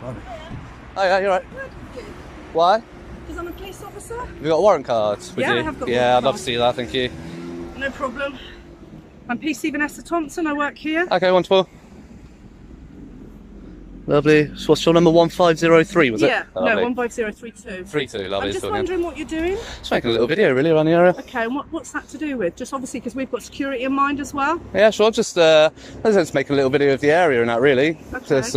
Oh yeah, you're right. Why? Because I'm a police officer. Have you got a warrant card? Yeah, I have got a Yeah, warrant I'd love card. to see that, thank you. No problem. I'm PC Vanessa Thompson, I work here. Okay, wonderful. Lovely. So what's your number? 1503, was it? Yeah, no, Lovely. 15032. 32, lovely. I'm just wondering what you're doing. Just making a little video really around the area. Okay, and what's that to do with? Just obviously because we've got security in mind as well. Yeah, sure. Just make a little video of the area and that really. Okay. There's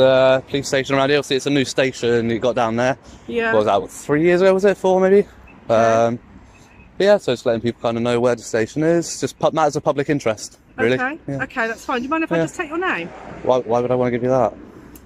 police station around here. Obviously, it's a new station you got down there. Yeah. What was that? 3 years ago? Was it 4 maybe? Yeah, so just letting people kind of know where the station is. Just matters of public interest, really. Okay. Yeah. Okay, that's fine. Do you mind if I just take your name? Why would I want to give you that?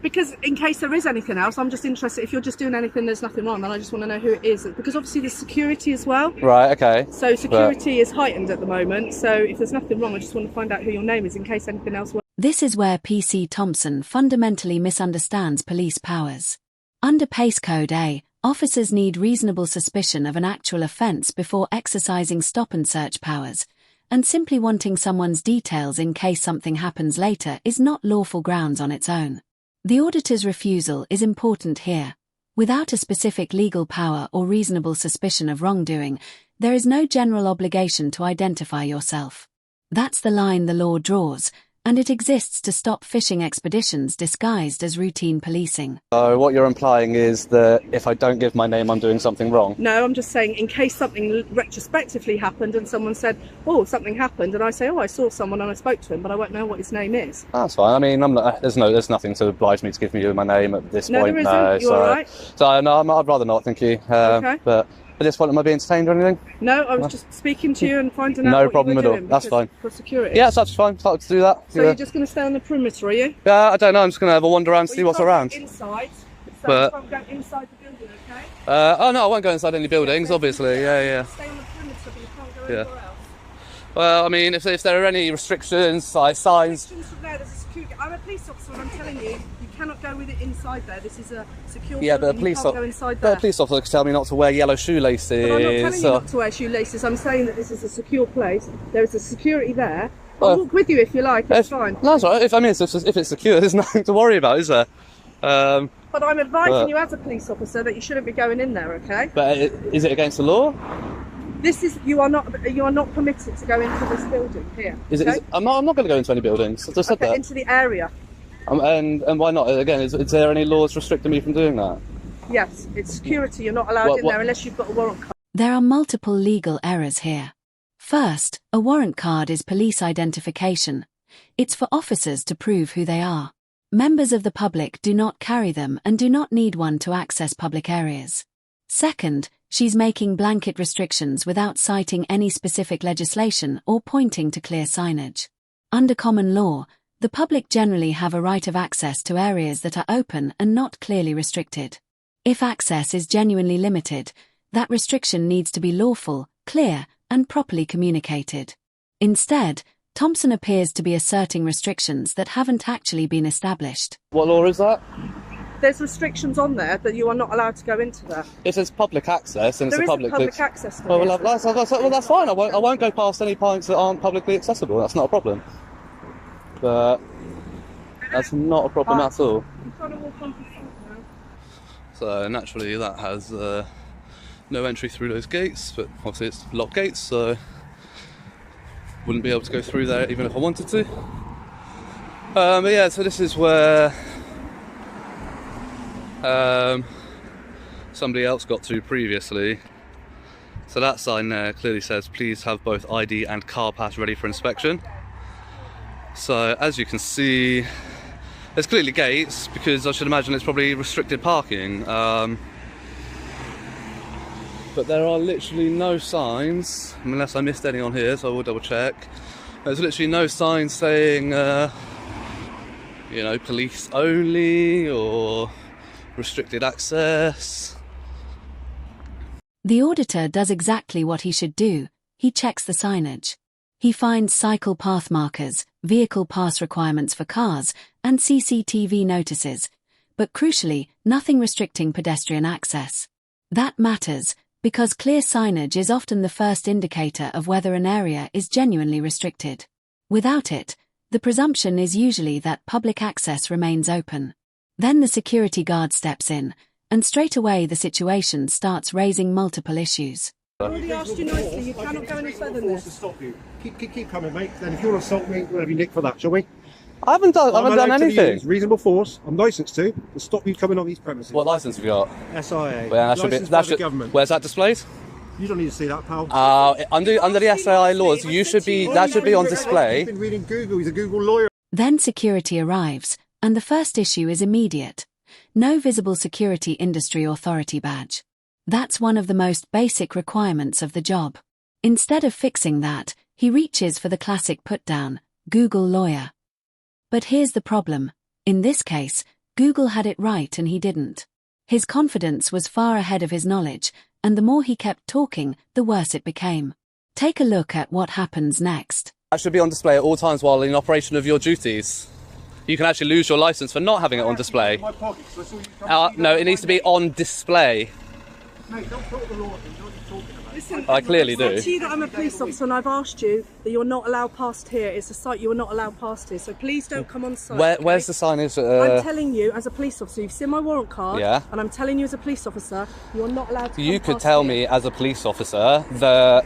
Because in case there is anything else, I'm just interested. If you're just doing anything, there's nothing wrong, then I just want to know who it is. Because obviously there's security as well. Right. Okay. So security is heightened at the moment. So if there's nothing wrong, I just want to find out who your name is in case anything else. This is where PC Thompson fundamentally misunderstands police powers. Under Pace Code A, officers need reasonable suspicion of an actual offence before exercising stop and search powers, and simply wanting someone's details in case something happens later is not lawful grounds on its own. The auditor's refusal is important here. Without a specific legal power or reasonable suspicion of wrongdoing, there is no general obligation to identify yourself. That's the line the law draws, and it exists to stop fishing expeditions disguised as routine policing. So what you're implying is that if I don't give my name, I'm doing something wrong? No, I'm just saying in case something retrospectively happened and someone said, oh, something happened, and I say, oh, I saw someone and I spoke to him, but I won't know what his name is. That's fine. I mean, there's nothing to oblige me to give you my name at this point. No, there isn't. You're all right. So no, I'd rather not, thank you. Okay. But at this point, am I being entertained or anything? No, I was just speaking to you and finding out No what problem you at were all. doing That's fine. for security. Yeah, that's fine. I'd like to do that. So you're just going to stay on the perimeter, are you? Yeah, I don't know. I'm just going to have a wander around and Well, see you what's can't around. go inside, so But- you can't go inside the building, okay? Oh no, I won't go inside any buildings, obviously. Yeah. Stay on the perimeter, but you can't go Yeah. anywhere else. Well, I mean, if there are any restrictions, like signs. Restrictions from there, there's a security. I'm a police officer and I'm telling you, you cannot go with it inside there. This is a secure Yeah, but building, you can't go inside there. a police officer could tell me not to wear yellow shoelaces. But I'm not telling you not to wear shoelaces. I'm saying that this is a secure place. There is a security there. Well, I'll walk with you if you like. It's fine. No, that's all right. If it's secure, there's nothing to worry about, is there? But I'm advising you as a police officer that you shouldn't be going in there. Okay? But is it against the law? You are not permitted to go into this building here. Okay? I'm not going to go into any buildings. I just said that. Into the area. And why not? Again, is there any laws restricting me from doing that? Yes, it's security. You're not allowed in there unless you've got a warrant card. There are multiple legal errors here. First, a warrant card is police identification. It's for officers to prove who they are. Members of the public do not carry them and do not need one to access public areas. Second, she's making blanket restrictions without citing any specific legislation or pointing to clear signage. Under common law, the public generally have a right of access to areas that are open and not clearly restricted. If access is genuinely limited, that restriction needs to be lawful, clear, and properly communicated. Instead, Thompson appears to be asserting restrictions that haven't actually been established. What law is that? There's restrictions on there that you are not allowed to go into there. If it's public access, and There it's a isn't public access to well, this. that's fine. I won't go past any points that aren't publicly accessible. That's not a problem. But that's not a problem at all. I'm trying to walk on to front now. So naturally, that has no entry through those gates. But obviously, it's locked gates, so wouldn't be able to go through there even if I wanted to. But yeah, so this is where somebody else got to previously. So that sign there clearly says, please have both ID and car pass ready for inspection. So as you can see, there's clearly gates because I should imagine it's probably restricted parking. But there are literally no signs, unless I missed any on here, so I will double check. There's literally no signs saying, police only or restricted access. The auditor does exactly what he should do. He checks the signage. He finds cycle path markers, vehicle pass requirements for cars, and CCTV notices, but crucially, nothing restricting pedestrian access. That matters, because clear signage is often the first indicator of whether an area is genuinely restricted. Without it, the presumption is usually that public access remains open. Then the security guard steps in, and straight away the situation starts raising multiple issues. I already asked you nicely, you cannot go any further than To this. stop you. Keep coming, mate. Then if you want to assault me, we'll have you nicked for that, shall we? I haven't done anything. Use reasonable force. I'm licensed to stop you coming on these premises. What license have you got? SIA. Well, Licensed by the government. Where's that displayed? You don't need to see that, pal. Under the SIA laws, that should be on display. He's been reading Google. He's a Google lawyer. Then security arrives, and the first issue is immediate. No visible security industry authority badge. That's one of the most basic requirements of the job. Instead of fixing that, he reaches for the classic put-down, Google lawyer. But here's the problem. In this case, Google had it right and he didn't. His confidence was far ahead of his knowledge, and the more he kept talking, the worse it became. Take a look at what happens next. That should be on display at all times while in operation of your duties. You can actually lose your license for not having it on display. No, it needs to be on display. Mate, don't put the law in. What are you talking about? Listen, I clearly do. I said to you that I'm a police officer and I've asked you that you're not allowed past here. It's a site you are not allowed past here, so please don't come on site. Where's the signage? I'm telling you as a police officer, you've seen my warrant card, Yeah. and I'm telling you as a police officer, you're not allowed to You come could past tell here. me as a police officer that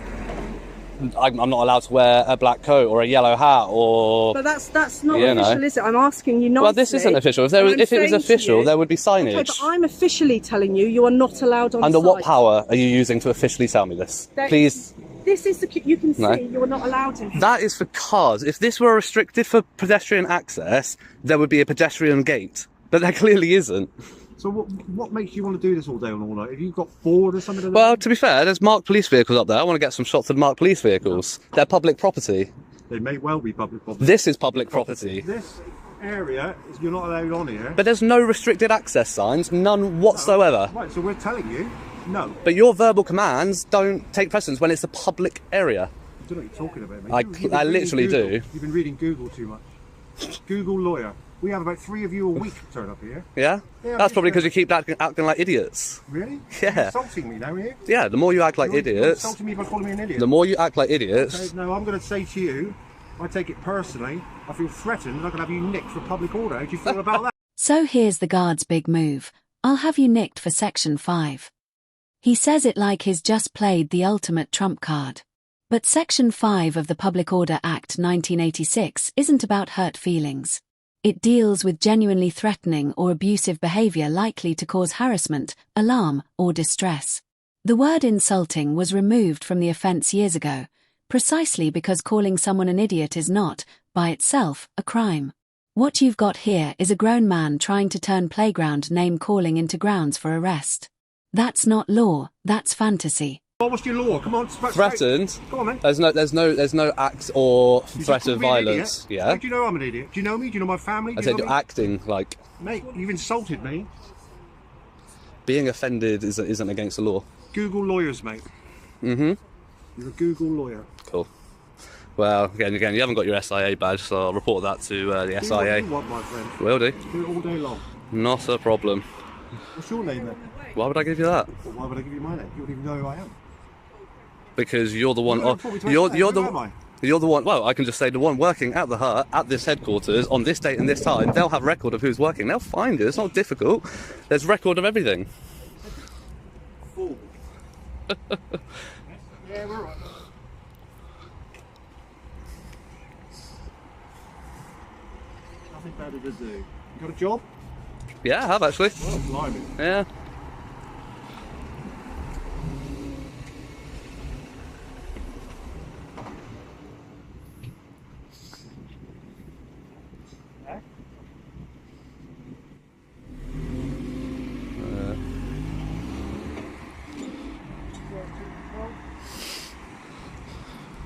I'm not allowed to wear a black coat or a yellow hat or... But that's not You know. official, is it? I'm asking you nicely. Well, this isn't official. If and I'm it was saying to official, you- there would be signage. Okay, but I'm officially telling you, you are not allowed on Under site. what power are you using to officially tell me this? Please. This is you can see No. you're not allowed in here. That is for cars. If this were restricted for pedestrian access, there would be a pedestrian gate. But there clearly isn't. So what makes you want to do this all day and all night? Have you got bored or something? Well, to be fair, there's marked police vehicles up there. I want to get some shots of marked police vehicles. They're public property. They may well be public property. This is public property. This area, you're not allowed on here. But there's no restricted access signs, none whatsoever. Right, so we're telling you, no. But your verbal commands don't take precedence when it's a public area. I don't know what you're talking about, mate. You've been I reading literally Google. do. You've been reading Google too much. Google lawyer. We have about 3 of you a week turn up here. Yeah? Yeah, That's probably yeah. because you keep acting like idiots. Really? Yeah. You're insulting me now, are you? Yeah, the more you act like You're idiots, insulting me by calling me an idiot. the more you act like idiots, Okay, no, I'm going to say to you, I take it personally. I feel threatened and I can have you nicked for public order. How do you feel about that? So here's the guard's big move. I'll have you nicked for Section 5. He says it like he's just played the ultimate trump card. But Section 5 of the Public Order Act 1986 isn't about hurt feelings. It deals with genuinely threatening or abusive behavior likely to cause harassment, alarm, or distress. The word insulting was removed from the offense years ago, precisely because calling someone an idiot is not, by itself, a crime. What you've got here is a grown man trying to turn playground name-calling into grounds for arrest. That's not law, that's fantasy. Oh, what's your law? Come on, threatened. Come on, then. There's no act or threat of violence. Idiot. Yeah. Do you know I'm an idiot? Do you know me? Do you know my family? I Do you said know you're me? acting like Mate, you've insulted me. being offended isn't against the law. Google lawyers, mate. Mm-hmm. You're a Google lawyer. Cool. Well, again, you haven't got your SIA badge, so I'll report that to the Do what SIA. you want, my friend. Will do. Do it all day long. Not a problem. What's your name then? Why would I give you that? Well, why would I give you my name? You don't even know who I am. Because you're the one. You're gonna report me to You're SIA. the. Who am I? You're the one. Well, I can just say the one working at the hut at this headquarters on this date and this time. They'll have record of who's working. They'll find it. It's not difficult. There's record of everything. Fool. Yeah, we're right. Nothing better to do. You got a job? Yeah, I have actually. Oh, blimey. Yeah.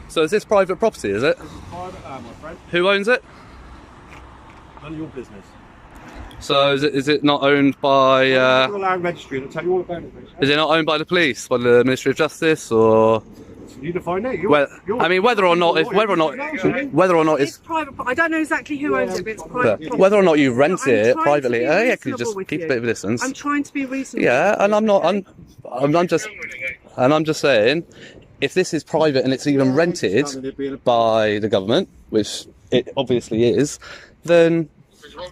So is this private property, is it? This is private land, my friend. Who owns it? None of your business. So is it not owned by Go to the land registry and I'll tell you all about it, mate. is it not owned by the police, by the Ministry of Justice, or You define it. well, I mean whether or not it's private. I don't know exactly who owns it, but it's private. property. whether or not you rent I'm it trying privately. to be Oh yeah, can you reasonable just with keep you. a bit of a distance? I'm trying to be reasonable. Yeah, and I'm just saying, if this is private and it's even rented by the government, which it obviously is, then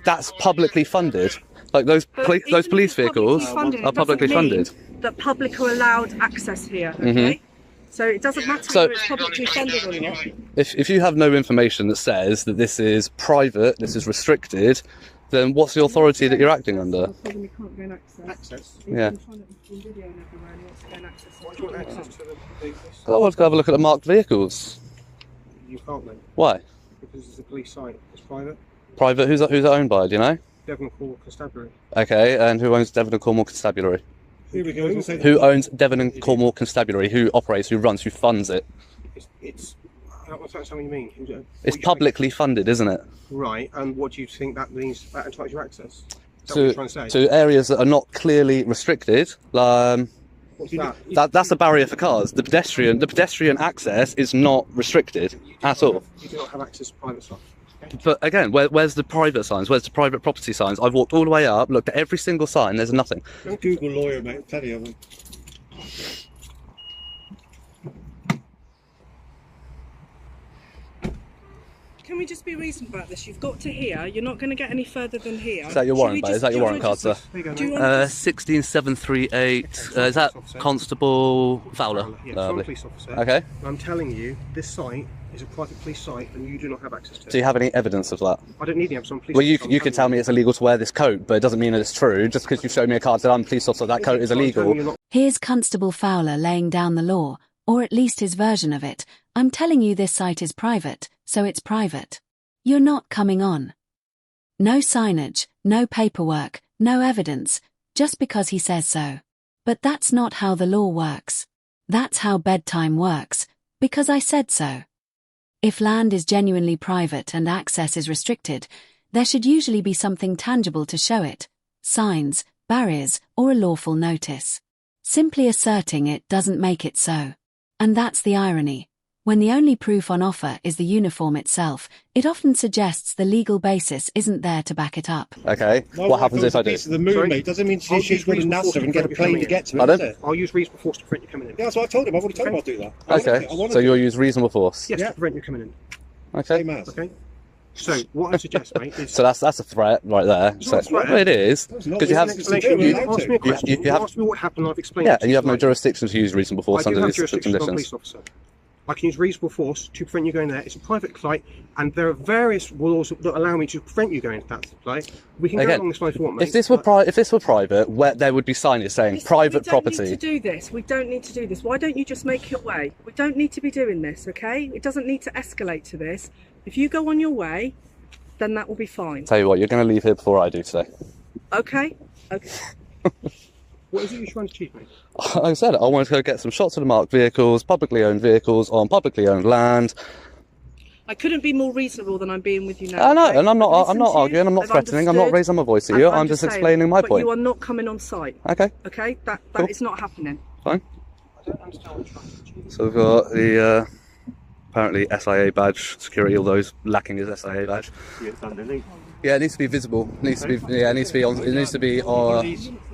that's publicly funded. Like those But police even if it's vehicles publicly funded, are it publicly doesn't mean funded. that public are allowed access here, okay? So it doesn't matter So- whether it's publicly funded or not. If you have no information that says that this is private, this is restricted, then what's the authority that you're acting under? Probably can't gain access. Access? Yeah. He's been videoing everywhere and he wants to gain access. Why do you want access to the vehicles? I want to go have a look at the marked vehicles. You can't then, Why? because it's a police site. It's private. Private? Who's it owned by? Do you know? Devon Court Constabulary. Okay, and who owns Devon and Cornwall Constabulary? Here we go. Who owns Devon and Cornwall Constabulary? Who operates? Who runs? Who funds it? It's what's that something you mean? What It's you publicly funded, isn't it? think- Right, and what do you think that means? That entitles you access? Is that what you're trying to say? To areas that are not clearly restricted. What's that? That's a barrier for cars. The pedestrian access is not restricted at all. You do not have access to private stuff. But again, where's the private signs? Where's the private property signs? I've walked all the way up, looked at every single sign. There's nothing. Don't Google lawyer, mate. Plenty of them. Can we just be reasonable about this? You've got to here. You're not going to get any further than here. Is that your Should warrant, we mate? just- Is that your do you warrant wanna card, sir? just- There you go, Do you mate. want 16738. Is that Constable Fowler? Yeah, I'm a Lovely. police officer. Okay. I'm telling you, this site is a private police site, and you do not have access to Do it. you have any evidence of that? I don't need the evidence. I'm a police Well, you officer. could tell me it's illegal to wear this coat, but it doesn't mean that it's true. Just because you've shown me a card that I'm a police officer, that coat is illegal. Here's Constable Fowler laying down the law, or at least his version of it. I'm telling you this site is private, so it's private. You're not coming on. No signage, no paperwork, no evidence, just because he says so. But that's not how the law works. That's how bedtime works, because I said so. If land is genuinely private and access is restricted, there should usually be something tangible to show it: signs, barriers, or a lawful notice. Simply asserting it doesn't make it so. And that's the irony. When the only proof on offer is the uniform itself, it often suggests the legal basis isn't there to back it up. Okay. What happens if I do? The moon, Sorry? mate, doesn't mean I'll she's use going to reasonable force NASA and to get a prevent you plane coming to in. get to it. Pardon? is it? I'll use reasonable force to prevent you coming in. Yeah, that's what I told him. I've already told him I'll do that. Okay. So you'll use reasonable force. Yes, Yeah. to prevent you coming in. Okay. Same as. Okay. So what I suggest, mate, is So that's a threat right there. It's not a threat. Well, it is It's not. because you It's have an explanation. you- You asked me a question. you You have- asked me what happened, and I've explained. yeah, it to and you have no tonight. jurisdiction to use reasonable force I do under have these jurisdiction. I'm a police conditions. officer. I can use reasonable force to prevent you going there. It's a private site, and there are various laws that allow me to prevent you going to that site. We can go Again, along this line if you want, mate. If this were private, where there would be signage saying Listen, private we don't property. need to do this. We don't need to do this. Why don't you just make your way? We don't need to be doing this, okay? It doesn't need to escalate to this. If you go on your way, then that will be fine. Tell you what, you're going to leave here before I do today. Okay? Okay. What is it you're trying to achieve, mate? Like I said, I wanted to go get some shots of the marked vehicles, publicly owned vehicles on publicly owned land. I couldn't be more reasonable than I'm being with you now. I know, okay? and I'm not I've listened to you, arguing, I'm not I've threatening, I'm not understood, raising my voice at and you, I'm just saying, explaining my but point. you are not coming on site. Okay, Okay? That Cool. is not happening. fine. I don't understand what you're trying to achieve. So we've got the apparently SIA badge, security, although it's lacking his SIA badge. Yeah, it needs to be visible. It needs to be. Yeah, it needs to be on. It needs to be.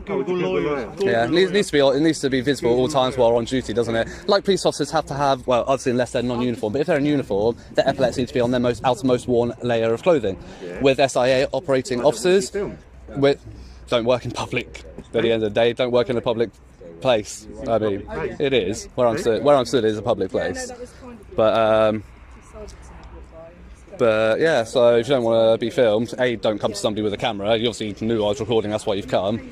Google lawyer. Yeah, it needs to be. It needs to be visible at all times while on duty, doesn't it? Like police officers have to have. Well, obviously, unless they're non-uniform, but if they're in uniform, their epaulets need to be on their outermost worn layer of clothing. With SIA operating officers, don't work in public. At the end of the day, don't work in a public place. I mean, it is where I'm stood. Where I'm stood is a public place. But yeah, so if you don't want to be filmed, don't come to somebody with a camera. You obviously knew I was recording, that's why you've come.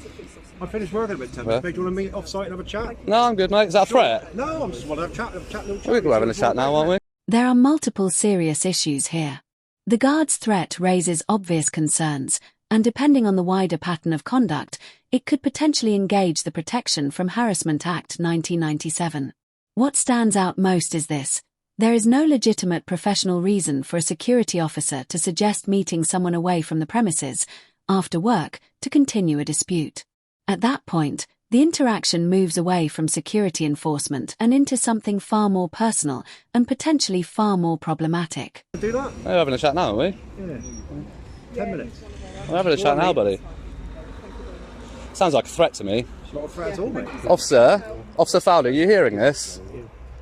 I finished working about 10 minutes. Do you want to meet off-site and have a chat? No, I'm good, mate. Is that a threat? No, I'm just want to have a chat. We're having a chat now, aren't we? There are multiple serious issues here. The guard's threat raises obvious concerns, and depending on the wider pattern of conduct, it could potentially engage the Protection from Harassment Act 1997. What stands out most is this: there is no legitimate professional reason for a security officer to suggest meeting someone away from the premises, after work, to continue a dispute. At that point, the interaction moves away from security enforcement and into something far more personal and potentially far more problematic. Do that? We're having a chat now, aren't we? Yeah. 10 minutes. We're having a chat now, buddy. Sounds like a threat to me. It's not a threat at all, mate. Officer Fowler, are you hearing this?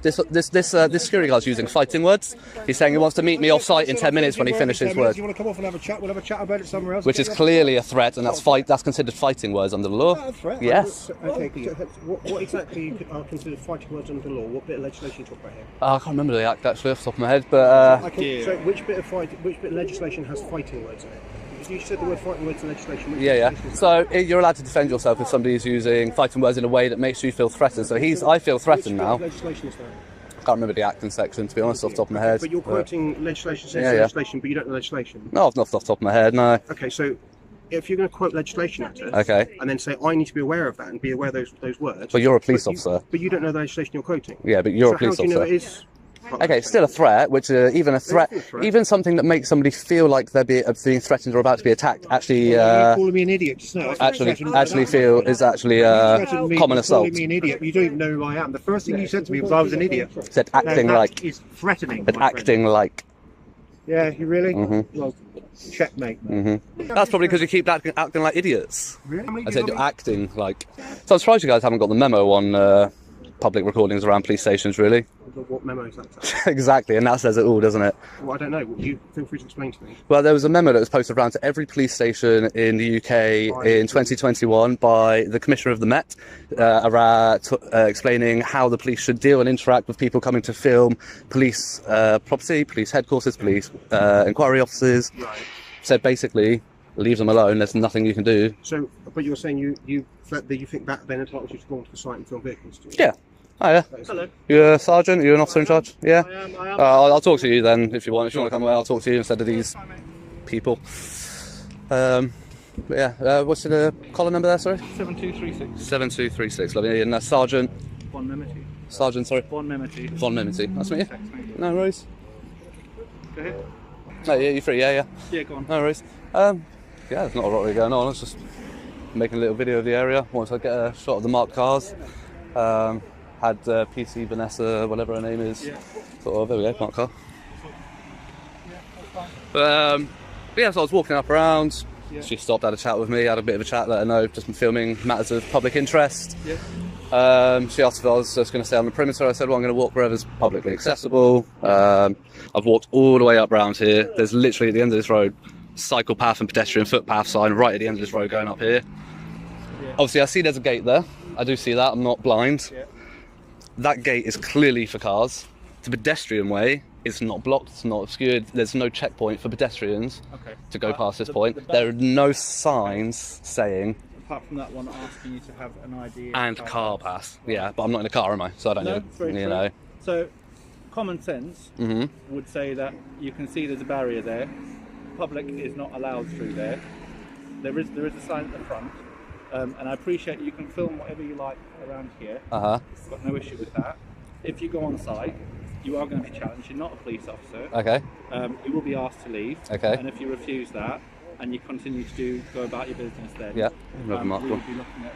This security guard's using fighting words. He's saying he wants to meet me off site in 10 minutes when he finishes work. You want to come off and have a chat? We'll have a chat about it somewhere else. Which is clearly a threat, and that's considered fighting words under the law. Threat? Yes. Okay, so what exactly are considered fighting words under the law? What bit of legislation you talk about here? I can't remember the act actually off the top of my head, but So which bit of legislation has fighting words in it? You said the word fighting words in legislation. Which yeah. legislation is So you're allowed to defend yourself if somebody is using fighting words in a way that makes you feel threatened. So I feel that? threatened Which now. bit of legislation is that? I can't remember the act and section, to be honest, off the top of my head. But you're quoting legislation, says Yeah. legislation, but you don't know legislation. No, not off the top of my head, no. Okay, so if you're going to quote legislation at it, Okay. and then say I need to be aware of that and be aware of those words. But you're a police officer. But you don't know the legislation you're quoting. Yeah, but you're a police how do you know officer. it is? Okay, still a threat, which even a threat, even something that makes somebody feel like they're being threatened or about to be attacked, actually, You calling me an idiot just now. actually feel is actually common assault. Calling me an idiot. You don't even know who I am. The first thing you said to me was I was an idiot. Said acting Now, that like, is threatening. but my friend. acting like. Yeah, you really? Mm-hmm. Well, checkmate. That's probably because you keep acting like idiots. Really? I said you're acting like. So I'm surprised you guys haven't got the memo on public recordings around police stations, really. What memo is that? Exactly, and that says it all, doesn't it? Well, I don't know. You feel free to explain to me. Well, there was a memo that was posted around to every police station in the UK in 2021 by the Commissioner of the Met, explaining how the police should deal and interact with people coming to film police property, police headquarters, police inquiry offices. Right. Said basically, leave them alone. There's nothing you can do. So, but you're saying you think that then entitles you to go onto the site and film vehicles? Do you? Yeah. Oh yeah. Hello. You're a sergeant? You're an officer in charge? Yeah. I am. I'll talk to you then if you want. If you want to come away, I'll talk to you instead of these people. But yeah. What's the collar number there? Sorry. 7236. 7236. Lovely. And Sergeant. Von Memety. Sergeant. Sorry. Von Memety. Von Memety. Nice to meet you. No worries. Go ahead. No, yeah, you're free. Yeah. Yeah, go on. No worries. Yeah, there's not a lot really going on. I was just making a little video of the area. Once I get a shot of the marked cars. Had PC Vanessa, whatever her name is. Yeah. Sort of, there we go, marked car. But yeah, so I was walking up around. Yeah. She stopped, had a chat with me, had a bit of a chat, let her know just been filming matters of public interest. Yeah. She asked if I was just going to stay on the perimeter. I said, well, I'm going to walk wherever's publicly accessible. I've walked all the way up round here. There's literally at the end of this road, cycle path and pedestrian footpath sign right at the end of this road going up here. Yeah. Obviously, I see there's a gate there. I do see that. I'm not blind. Yeah. That gate is clearly for cars. The pedestrian way, it's not blocked, it's not obscured. There's no checkpoint for pedestrians to go past this point. There are no signs saying Apart from that one asking you to have an ID and car pass. Yeah, but I'm not in a car, am I? So I don't know. very You true. know. So, common sense would say that you can see there's a barrier there. Public is not allowed through there. There is a sign at the front. And I appreciate you can film whatever you like around here. I've got no issue with that. If you go on site, you are going to be challenged. You're not a police officer. Okay. You will be asked to leave. Okay. And if you refuse that and you continue to go about your business, then Yeah. we will be looking at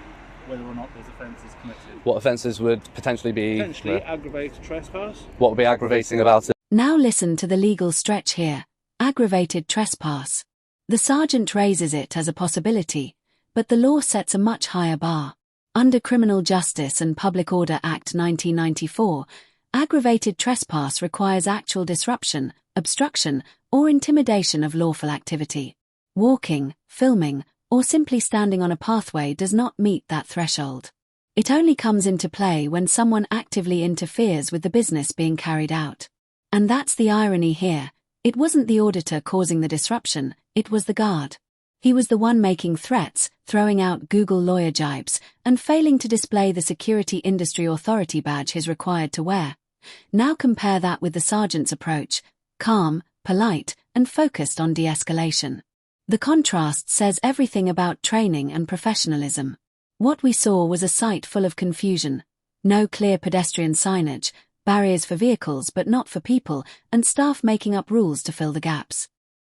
whether or not those offences committed. What offences would potentially be? Potentially aggravated trespass. What would be aggravating about it? Now listen to the legal stretch here. Aggravated trespass. The sergeant raises it as a possibility, but the law sets a much higher bar. Under Criminal Justice and Public Order Act 1994, aggravated trespass requires actual disruption, obstruction, or intimidation of lawful activity. Walking, filming, or simply standing on a pathway does not meet that threshold. It only comes into play when someone actively interferes with the business being carried out. And that's the irony here. It wasn't the auditor causing the disruption, it was the guard. He was the one making threats, throwing out Google lawyer jibes, and failing to display the Security Industry Authority badge he's required to wear. Now compare that with the sergeant's approach, calm, polite, and focused on de-escalation. The contrast says everything about training and professionalism. What we saw was a site full of confusion. No clear pedestrian signage, barriers for vehicles but not for people, and staff making up rules to fill the gaps.